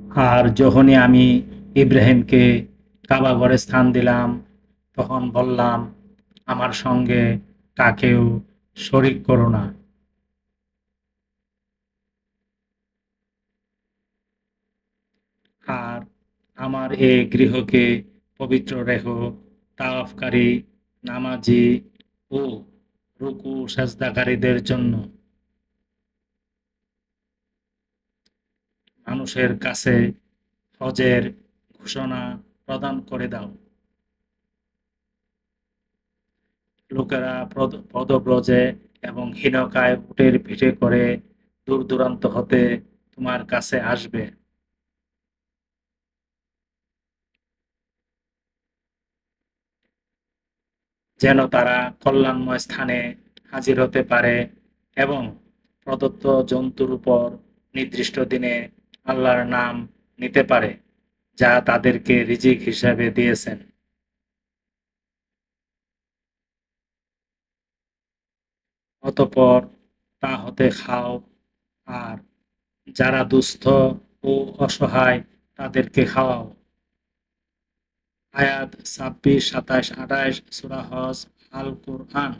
আর যখনই আমি ইব্রাহিমকে কাবা ঘরে স্থান দিলাম, তখন বললাম, আমার সঙ্গে কাকেও শরিক করো না। আর আমার এ গৃহকে পবিত্র রেখো তাওয়াফকারী, নামাজি ও রুকু সেজদাকারীদের জন্য। মানুষের কাছে হজের ঘোষণা প্রদান করে দাও। লোকেরা পদব্রজে এবং হীনকায় উটের পিঠে করে দূর দূরান্ত হতে তোমার কাছে আসবে, যেন তারা কল্যাণময় স্থানে হাজির হতে পারে এবং প্রদত্ত জন্তুর উপর নির্দিষ্ট দিনে আল্লাহর নাম নিতে পারে, যা তাদেরকে রিজিক হিসাবে দিয়েছেন। অতঃপর তা হতে খাও, আর যারা দুস্থ ও অসহায় তাদেরকে খাওয়াও। আয়াত ২৬, ২৭, ২৮ সূরা হজ, আল কুরআন।